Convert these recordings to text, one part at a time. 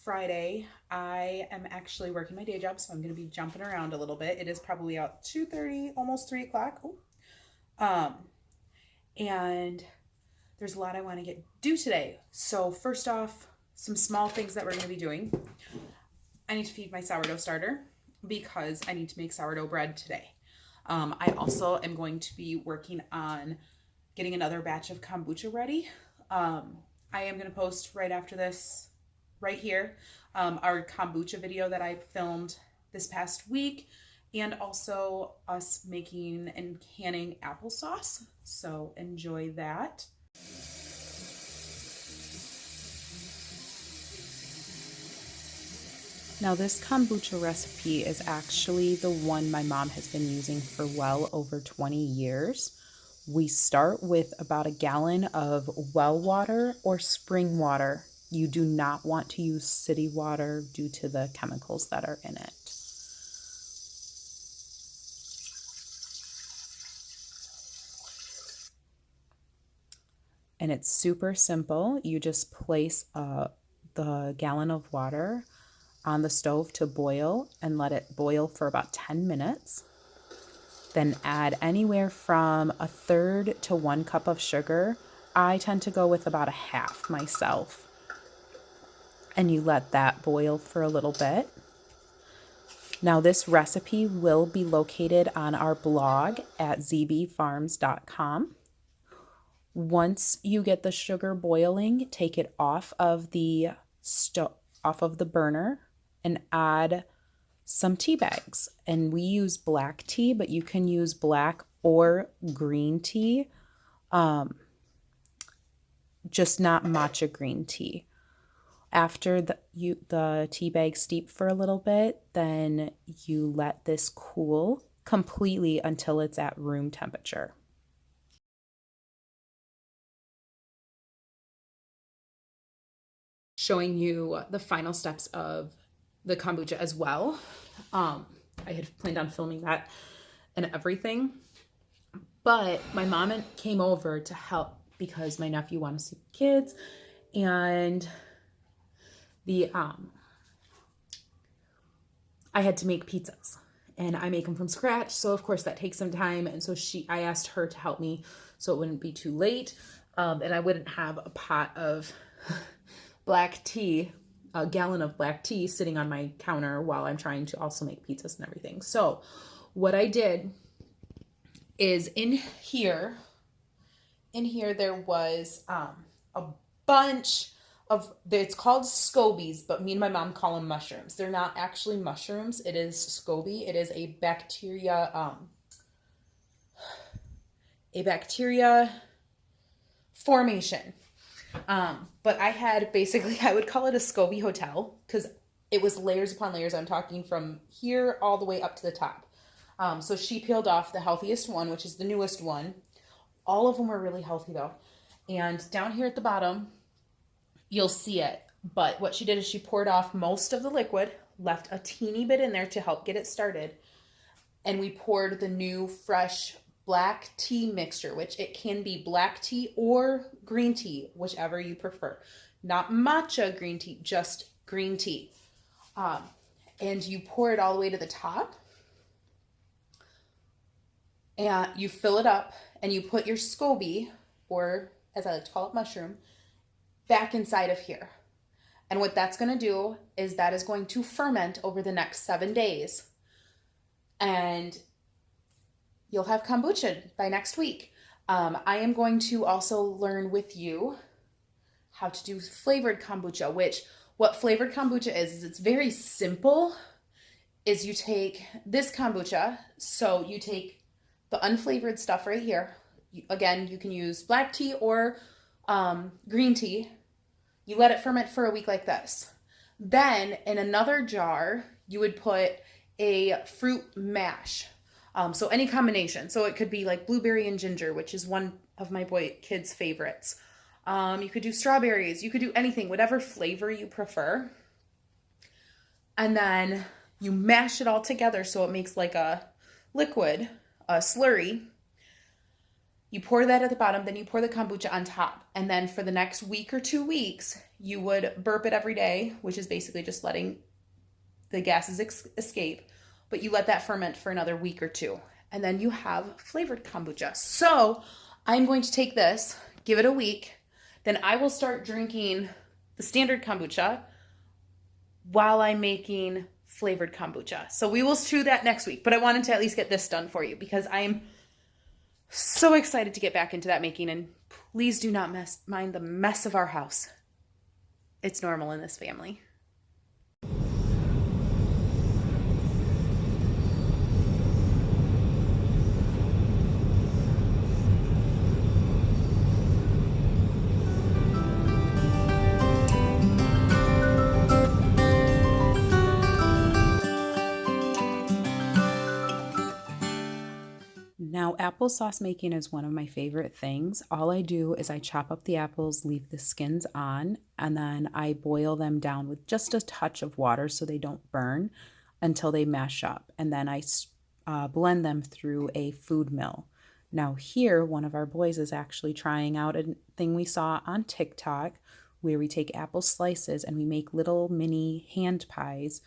Friday. I am actually working my day job, so I'm going to be jumping around a little bit. It is probably about 2:30, almost 3 o'clock. Ooh. Um, and there's a lot I want to get do today. So first off, some small things that we're going to be doing. I need to feed my sourdough starter because I need to make sourdough bread today. I also am going to be working on getting another batch of kombucha ready. I am going to post right after this, right here, our kombucha video that I filmed this past week, and also us making and canning applesauce. So enjoy that. Now, this kombucha recipe is actually the one my mom has been using for well over 20 years. We start with about a gallon of well water or spring water. You do not want to use city water due to the chemicals that are in it. And it's super simple. You just place the gallon of water on the stove to boil and let it boil for about 10 minutes. Then add anywhere from a third to 1 cup of sugar. I tend to go with about a half myself. And you let that boil for a little bit. Now this recipe will be located on our blog at zbfarms.com. Once you get the sugar boiling, take it off of the burner and add some tea bags. And we use black tea, but you can use black or green tea, just not matcha green tea. After the tea bag steep for a little bit, then you let this cool completely until it's at room temperature. Showing you the final steps of the kombucha as well. I had planned on filming that and everything, but my mom came over to help because my nephew wanted to see kids, and I had to make pizzas, and I make them from scratch, so of course that takes some time. And so I asked her to help me so it wouldn't be too late, and I wouldn't have a pot of black tea, a gallon of black tea sitting on my counter while I'm trying to also make pizzas and everything. So what I did is in here there was a bunch of, it's called scobies, but me and my mom call them mushrooms. They're not actually mushrooms. It is SCOBY. It is a bacteria formation. But I had basically, I would call it a SCOBY hotel because it was layers upon layers. I'm talking from here all the way up to the top. So she peeled off the healthiest one, which is the newest one. All of them were really healthy though. And down here at the bottom, you'll see it. But what she did is she poured off most of the liquid, left a teeny bit in there to help get it started. And we poured the new fresh black tea mixture, which it can be black tea or green tea, whichever you prefer. Not matcha green tea, just green tea. And you pour it all the way to the top. And you fill it up and you put your SCOBY, or as I like to call it, mushroom, back inside of here. And what that's going to do is that is going to ferment over the next 7 days. And you'll have kombucha by next week. I am going to also learn with you how to do flavored kombucha, which what flavored kombucha is it's very simple. Is you take this kombucha, so you take the unflavored stuff right here. Again, you can use black tea or green tea. You let it ferment for a week like this. Then in another jar, you would put a fruit mash. So any combination. So it could be like blueberry and ginger, which is one of my kids' favorites. You could do strawberries. You could do anything, whatever flavor you prefer. And then you mash it all together so it makes like a liquid, a slurry. You pour that at the bottom, then you pour the kombucha on top. And then for the next week or 2 weeks, you would burp it every day, which is basically just letting the gases escape. But you let that ferment for another week or two. And then you have flavored kombucha. So I'm going to take this, give it a week, then I will start drinking the standard kombucha while I'm making flavored kombucha. So we will do that next week. But I wanted to at least get this done for you because I'm so excited to get back into that making, and please do not mind the mess of our house. It's normal in this family. Now, applesauce making is one of my favorite things. All I do is I chop up the apples, leave the skins on, and then I boil them down with just a touch of water so they don't burn until they mash up. And then I blend them through a food mill. Now here, one of our boys is actually trying out a thing we saw on TikTok where we take apple slices and we make little mini hand pies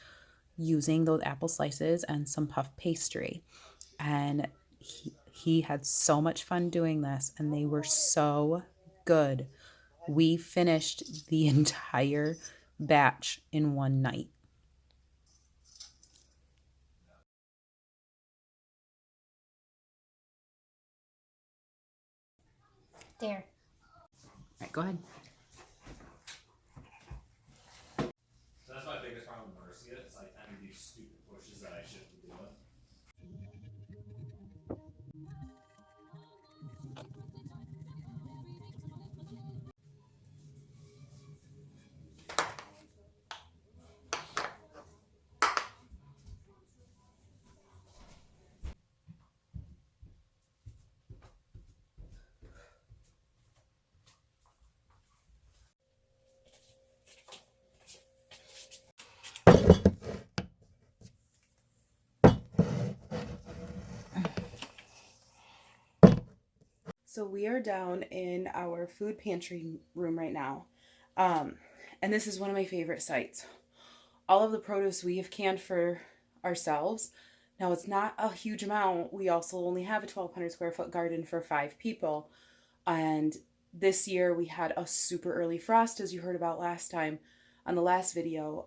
using those apple slices and some puff pastry. And he had so much fun doing this, and they were so good. We finished the entire batch in one night. There. All right, go ahead. So that's my biggest problem with Marcia. It's like I do these stupid pushes that I shouldn't be doing. So we are down in our food pantry room right now. And this is one of my favorite sites. All of the produce we have canned for ourselves. Now it's not a huge amount. We also only have a 1,200 square foot garden for 5 people. And this year we had a super early frost, as you heard about last time on the last video.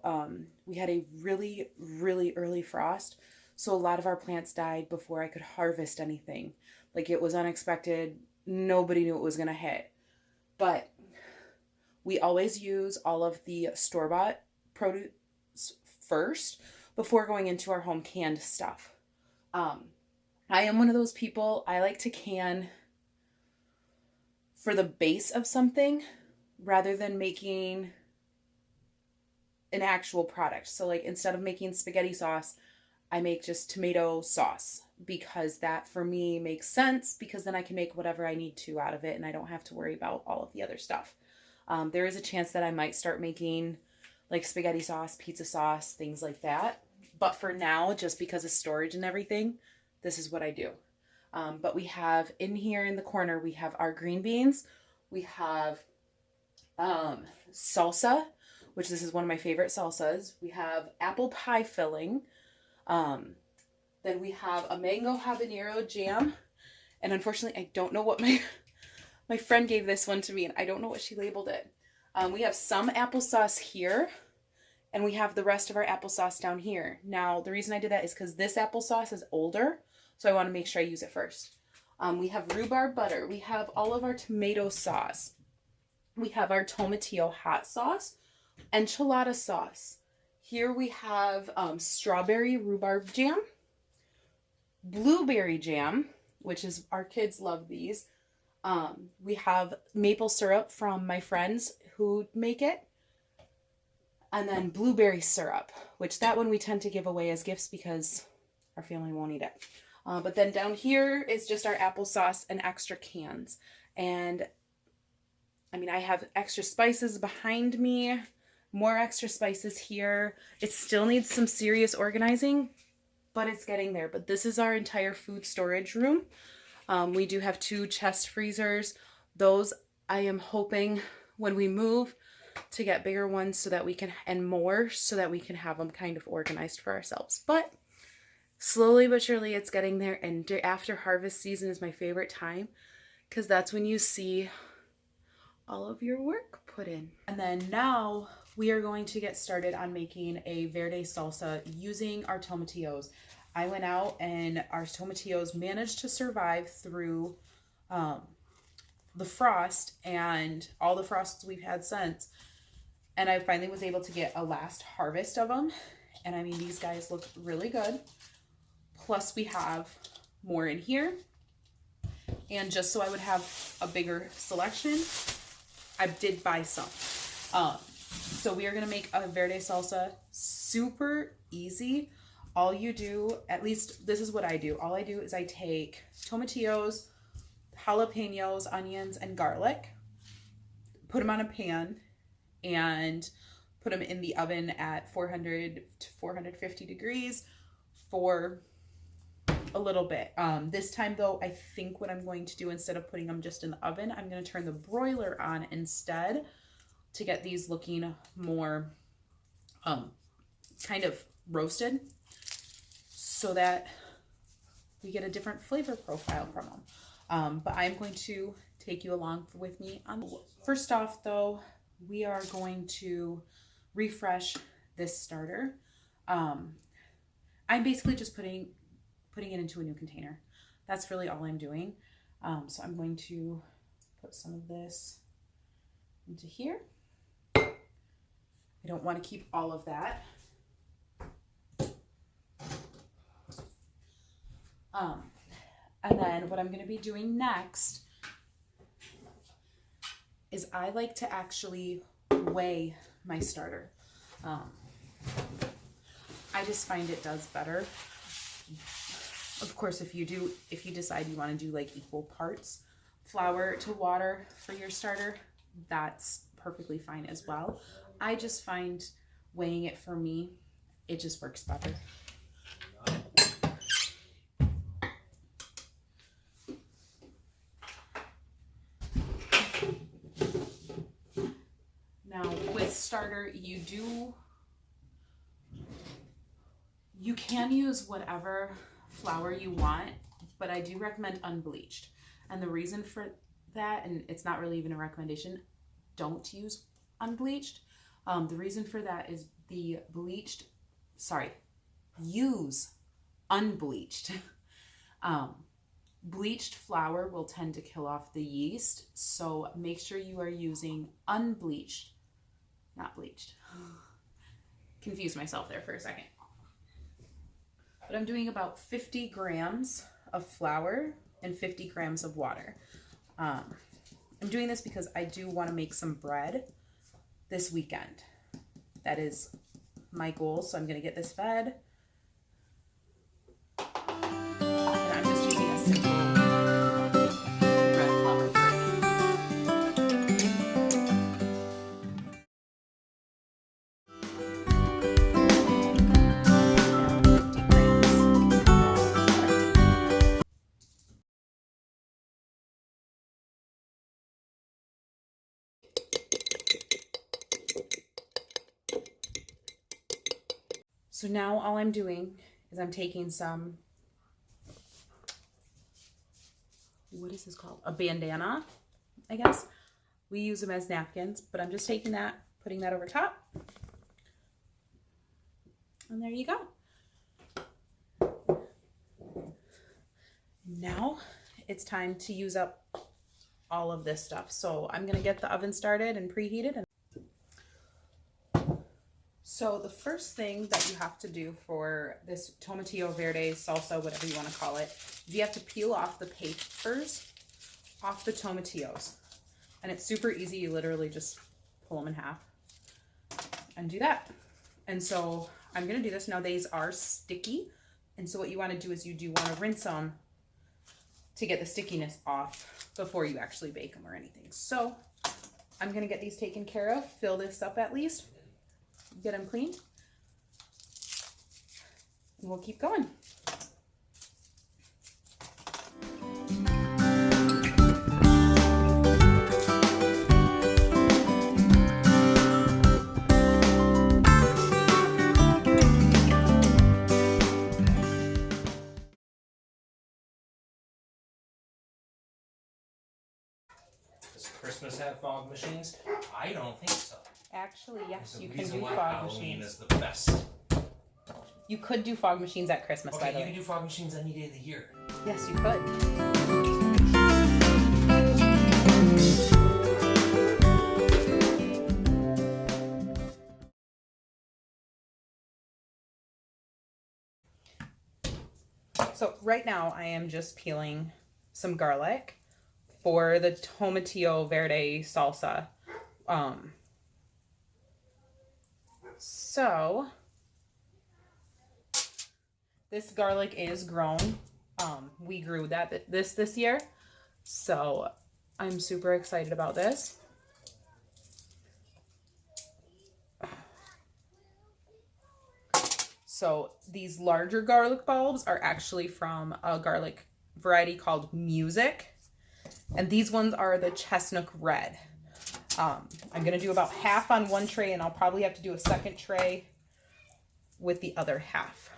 We had a really, really early frost. So a lot of our plants died before I could harvest anything. Like, it was unexpected. Nobody knew it was going to hit. But we always use all of the store-bought produce first before going into our home canned stuff. I am one of those people, I like to can for the base of something rather than making an actual product. So like, instead of making spaghetti sauce, I make just tomato sauce, because that for me makes sense, because then I can make whatever I need to out of it and I don't have to worry about all of the other stuff. There is a chance that I might start making like spaghetti sauce, pizza sauce, things like that. But for now, just because of storage and everything, this is what I do. But we have in here in the corner, we have our green beans. We have salsa, which this is one of my favorite salsas. We have apple pie filling. Then we have a mango habanero jam. And unfortunately, I don't know what my friend gave this one to me, and I don't know what she labeled it. We have some applesauce here, and we have the rest of our applesauce down here. Now, the reason I did that is because this applesauce is older, so I want to make sure I use it first. We have rhubarb butter. We have all of our tomato sauce. We have our tomatillo hot sauce, enchilada sauce. Here we have strawberry rhubarb jam, blueberry jam, which is, our kids love these. We have maple syrup from my friends who make it. And then blueberry syrup, which that one we tend to give away as gifts because our family won't eat it. But then down here is just our applesauce and extra cans. And I mean, I have extra spices behind me, more extra spices here. It still needs some serious organizing, but it's getting there. But this is our entire food storage room. We do have 2 chest freezers. Those I am hoping when we move to get bigger ones so that we can, and more, so that we can have them kind of organized for ourselves. But slowly but surely it's getting there, and after harvest season is my favorite time because that's when you see all of your work put in. And then now we are going to get started on making a verde salsa using our tomatillos. I went out and our tomatillos managed to survive through the frost and all the frosts we've had since. And I finally was able to get a last harvest of them. And I mean, these guys look really good. Plus we have more in here. And just so I would have a bigger selection, I did buy some. So we are going to make a verde salsa. Super easy. All you do, at least this is what I do. All I do is I take tomatillos, jalapenos, onions, and garlic, put them on a pan, and put them in the oven at 400 to 450 degrees for a little bit. This time though, I think what I'm going to do, instead of putting them just in the oven, I'm going to turn the broiler on instead to get these looking more kind of roasted so that we get a different flavor profile from them. But I'm going to take you along with me on. First off though, we are going to refresh this starter. I'm basically just putting it into a new container. That's really all I'm doing. So I'm going to put some of this into here. I don't want to keep all of that. And then what I'm going to be doing next is I like to actually weigh my starter. I just find it does better. Of course, if you decide you want to do like equal parts flour to water for your starter, that's perfectly fine as well. I just find weighing it, for me, it just works better. Now with starter, you can use whatever flour you want, but I do recommend unbleached. And the reason for that, and it's not really even a recommendation, don't use unbleached. The reason for that is use unbleached. Bleached flour will tend to kill off the yeast, so make sure you are using unbleached, not bleached. Confused myself there for a second. But I'm doing about 50 grams of flour and 50 grams of water. I'm doing this because I do want to make some bread this weekend. That is my goal. So I'm going to get this fed. And I'm just using a simple bread flour for So now all I'm doing is I'm taking some, what is this called? A bandana, I guess. We use them as napkins, but I'm just taking that, putting that over top. And there you go. Now it's time to use up all of this stuff. So I'm gonna get the oven started and preheated. So the first thing that you have to do for this tomatillo verde salsa, whatever you want to call it, is you have to peel off the papers off the tomatillos. And it's super easy. You literally just pull them in half and do that. And so I'm going to do this. Now these are sticky. And so what you want to do is you do want to rinse them to get the stickiness off before you actually bake them or anything. So I'm going to get these taken care of, fill this up at least, get them cleaned, and we'll keep going. Christmas have fog machines? I don't think so. Actually, yes, There's a you can reason do why fog Halloween machines. is the best. You could do fog machines at Christmas, by Okay, the you way. can do fog machines any day of the year. Yes, you could. So right now I am just peeling some garlic for the tomatillo verde salsa. So this garlic is grown. We grew that this year. So I'm super excited about this. So these larger garlic bulbs are actually from a garlic variety called Music. And these ones are the chestnut red. I'm going to do about half on one tray, and I'll probably have to do a second tray with the other half.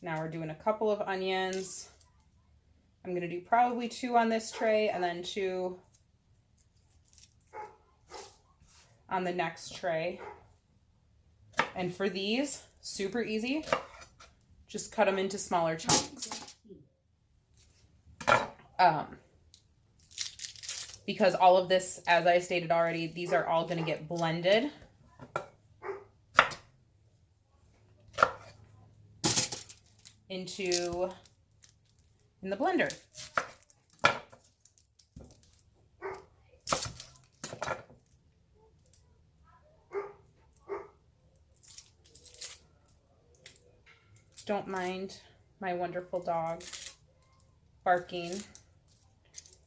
Now we're doing a couple of onions. I'm going to do probably 2 on this tray and then 2 on the next tray. And for these, super easy. Just cut them into smaller chunks. Because all of this, as I stated already, these are all going to get blended. In the blender. Don't mind my wonderful dog barking.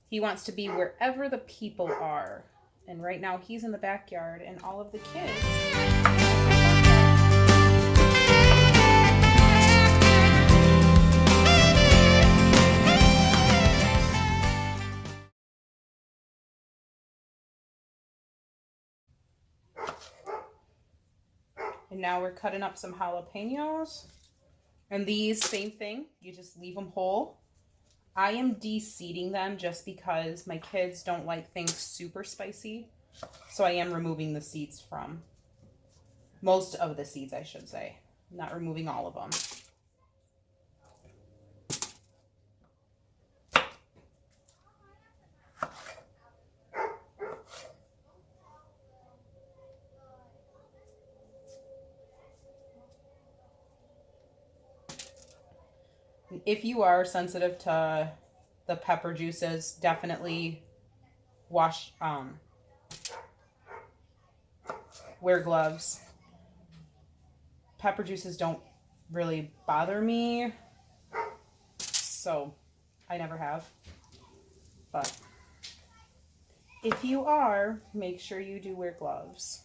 He wants to be wherever the people are. And right now he's in the backyard and all of the kids. And now we're cutting up some jalapenos. And these, same thing, you just leave them whole. I am de-seeding them just because my kids don't like things super spicy. So I am removing the seeds from. Most of the seeds, I should say. I'm not removing all of them. If you are sensitive to the pepper juices, definitely wear gloves. Pepper juices don't really bother me, so I never have. But if you are, make sure you do wear gloves.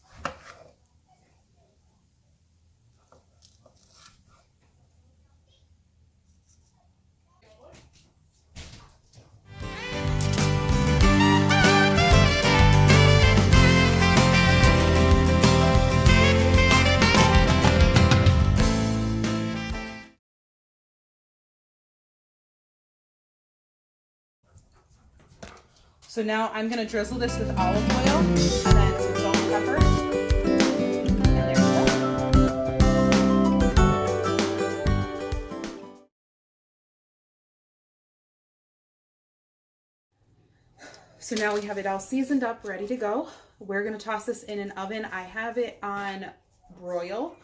So now I'm going to drizzle this with olive oil and then some salt and pepper. And there we go. So now we have it all seasoned up, ready to go. We're going to toss this in an oven. I have it on broil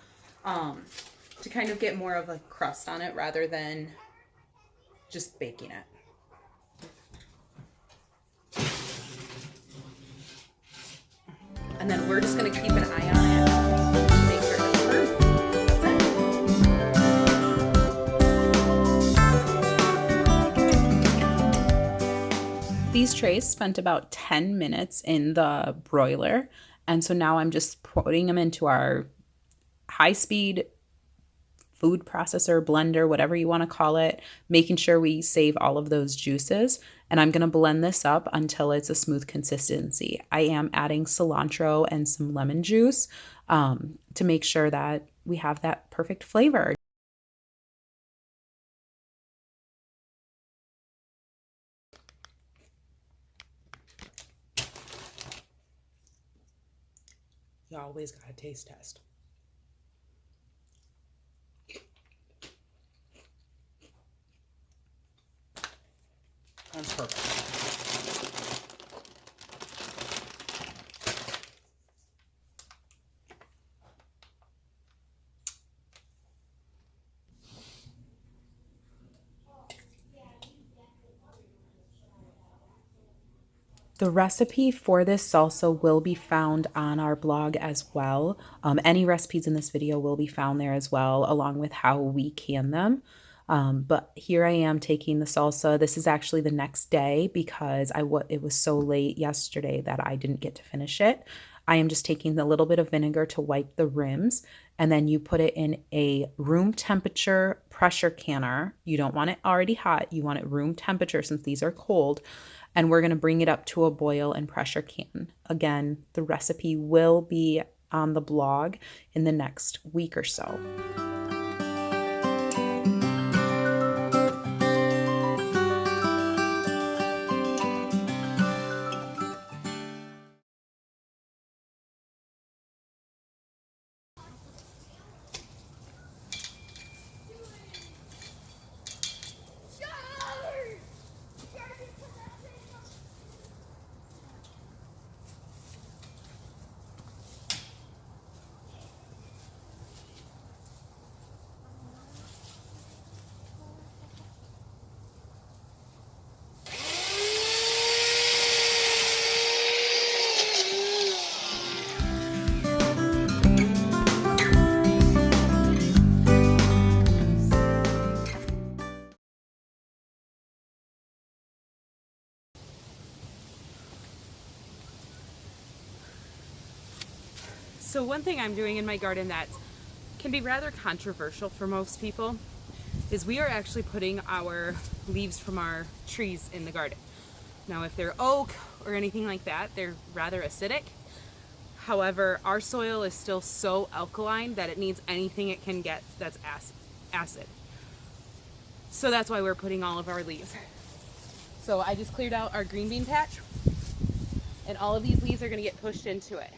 to kind of get more of a crust on it rather than just baking it. And then we're just going to keep an eye on it to make sure it's firm. That's it. These trays spent about 10 minutes in the broiler, And so now I'm just putting them into our high-speed food processor, blender, whatever you want to call it, making sure we save all of those juices. And I'm going to blend this up until it's a smooth consistency. I am adding cilantro and some lemon juice to make sure that we have that perfect flavor. You always got to taste test. That's perfect. The recipe for this salsa will be found on our blog as well. Any recipes in this video will be found there as well, along with how we can them. But here I am taking the salsa. This is actually the next day because it was so late yesterday that I didn't get to finish it. I am just taking a little bit of vinegar to wipe the rims, and then you put it in a room temperature pressure canner. You don't want it already hot. You want it room temperature since these are cold. And we're going to bring it up to a boil and pressure can. Again, the recipe will be on the blog in the next week or so. So one thing I'm doing in my garden that can be rather controversial for most people is we are actually putting our leaves from our trees in the garden. Now, if they're oak or anything like that, they're rather acidic. However, our soil is still so alkaline that it needs anything it can get that's acid. So that's why we're putting all of our leaves. So I just cleared out our green bean patch, and all of these leaves are gonna get pushed into it.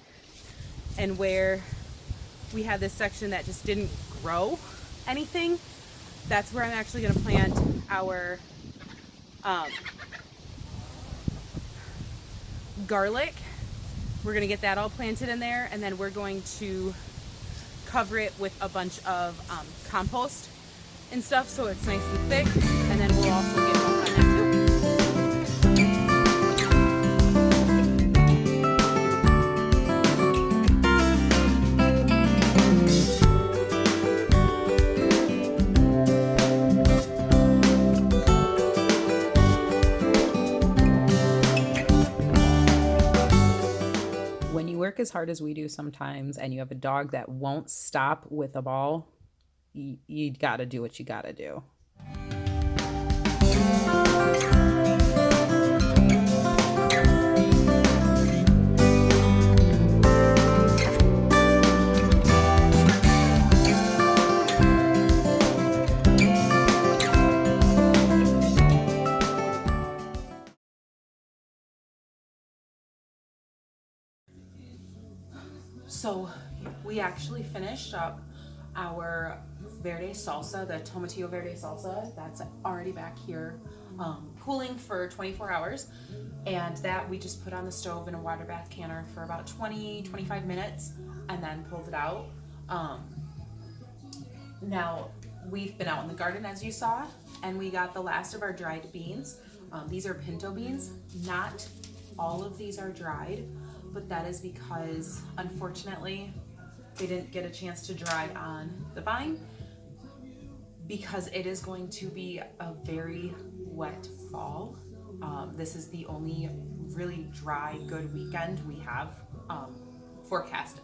And where we had this section that just didn't grow anything, that's where I'm actually going to plant our garlic. We're going to get that all planted in there, and then we're going to cover it with a bunch of compost and stuff so it's nice and thick, and then we'll also get milk on that too. When you work as hard as we do sometimes and you have a dog that won't stop with a ball, you got to do what you got to do. So we actually finished up our verde salsa, the tomatillo verde salsa. That's already back here cooling for 24 hours. And that we just put on the stove in a water bath canner for about 20-25 minutes and then pulled it out. Now we've been out in the garden, as you saw, and we got the last of our dried beans. These are pinto beans. Not all of these are dried, but that is because unfortunately they didn't get a chance to dry on the vine because it is going to be a very wet fall. This is the only really dry, good weekend we have forecasted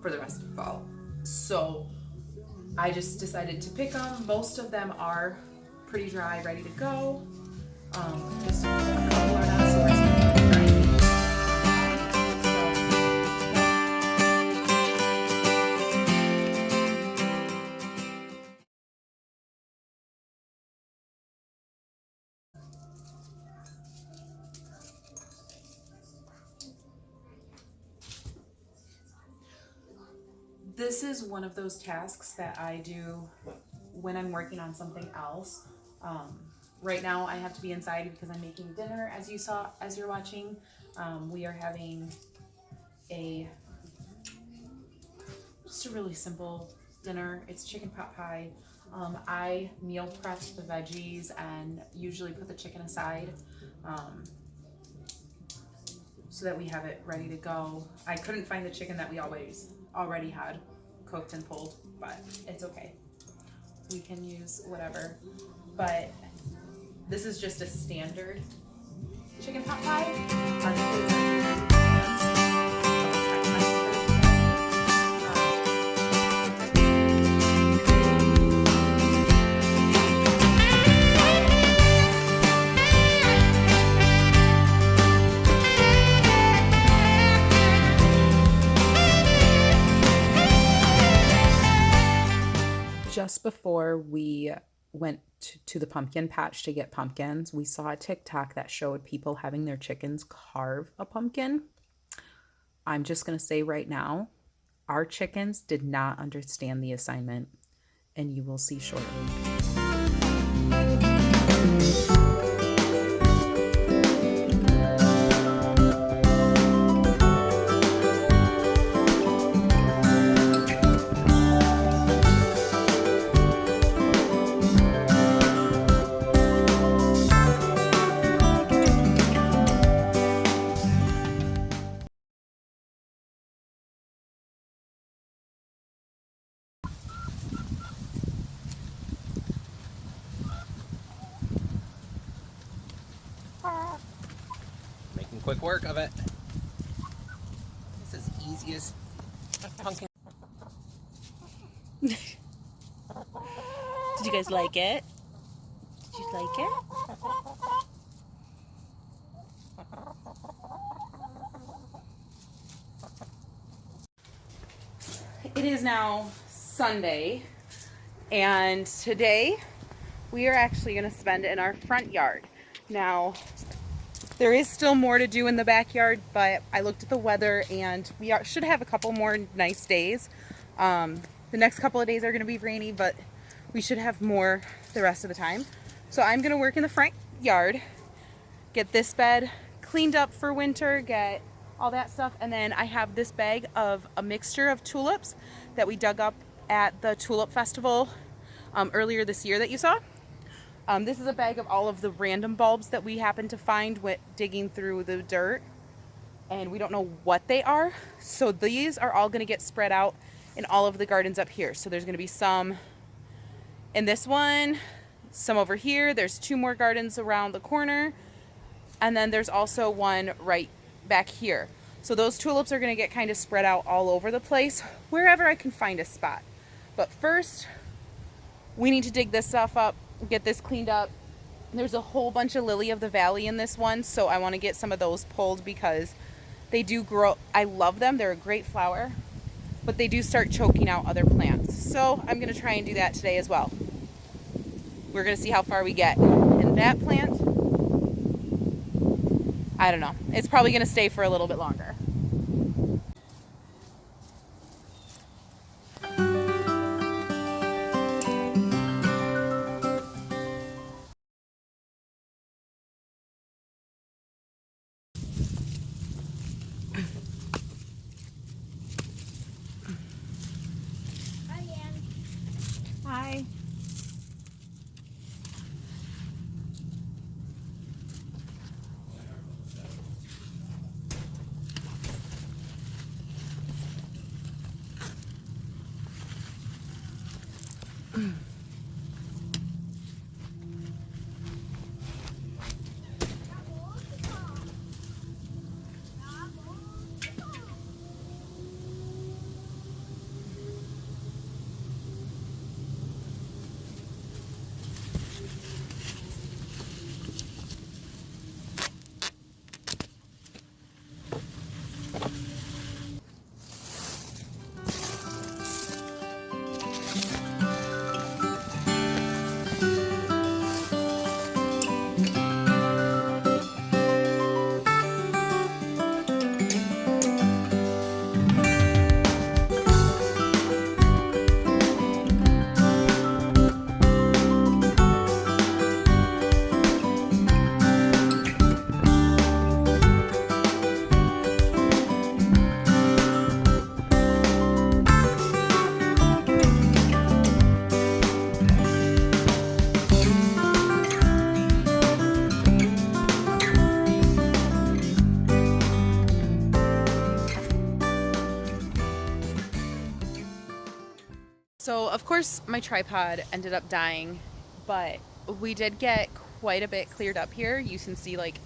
for the rest of fall. So I just decided to pick them. Most of them are pretty dry, ready to go. Just a couple are not, so we're just gonna keep grinding. This is one of those tasks that I do when I'm working on something else. Right now I have to be inside because I'm making dinner, as you saw, as you're watching. We are having just a really simple dinner. It's chicken pot pie. I meal prep the veggies and usually put the chicken aside so that we have it ready to go. I couldn't find the chicken that we already had cooked and pulled, but it's okay. We can use whatever. But this is just a standard chicken pot pie. Our kids are Just before we went to the pumpkin patch to get pumpkins, we saw a TikTok that showed people having their chickens carve a pumpkin. I'm just going to say right now, our chickens did not understand the assignment, and you will see shortly. Making quick work of it. This is easy as pumpkin. Did you guys like it? Did you like it? It is now Sunday, and today we are actually going to spend it in our front yard. Now, there is still more to do in the backyard, but I looked at the weather and we should have a couple more nice days. The next couple of days are going to be rainy, but we should have more the rest of the time. So I'm going to work in the front yard, get this bed cleaned up for winter, get all that stuff, and then I have this bag of a mixture of tulips that we dug up at the Tulip Festival earlier this year that you saw. This is a bag of all of the random bulbs that we happened to find with digging through the dirt, and we don't know what they are. So these are all going to get spread out in all of the gardens up here. So there's going to be some in this one, some over here. There's 2 more gardens around the corner, and then there's also one right back here. So those tulips are going to get kind of spread out all over the place, wherever I can find a spot. But first, we need to dig this stuff up, get this cleaned up. There's a whole bunch of lily of the valley in this one, so I want to get some of those pulled because they do grow. I love them. They're a great flower, but they do start choking out other plants. So I'm going to try and do that today as well. We're going to see how far we get. And that plant, I don't know. It's probably going to stay for a little bit longer. Hi. So, of course, my tripod ended up dying, but we did get quite a bit cleared up here. You can see like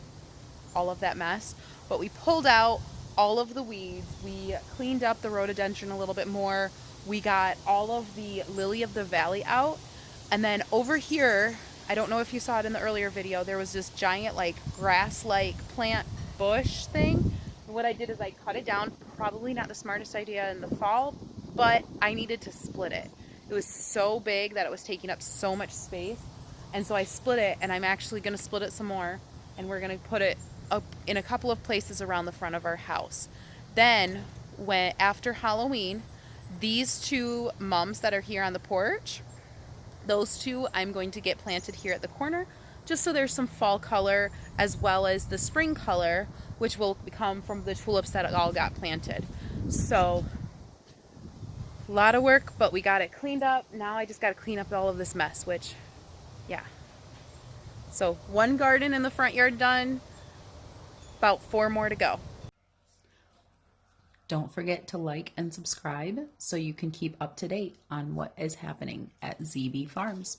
all of that mess, but we pulled out all of the weeds. We cleaned up the rhododendron a little bit more. We got all of the lily of the valley out. And then over here, I don't know if you saw it in the earlier video, there was this giant like grass-like plant bush thing. And what I did is I cut it down. Probably not the smartest idea in the fall, but I needed to split it. It was so big that it was taking up so much space. And so I split it, and I'm actually gonna split it some more, and we're gonna put it up in a couple of places around the front of our house. Then after Halloween, these two mums that are here on the porch, those two I'm going to get planted here at the corner, just so there's some fall color as well as the spring color, which will come from the tulips that all got planted. So a lot of work, but we got it cleaned up. Now I just got to clean up all of this mess, which, yeah. So one garden in the front yard done, about 4 more to go. Don't forget to like and subscribe so you can keep up to date on what is happening at ZB Farms.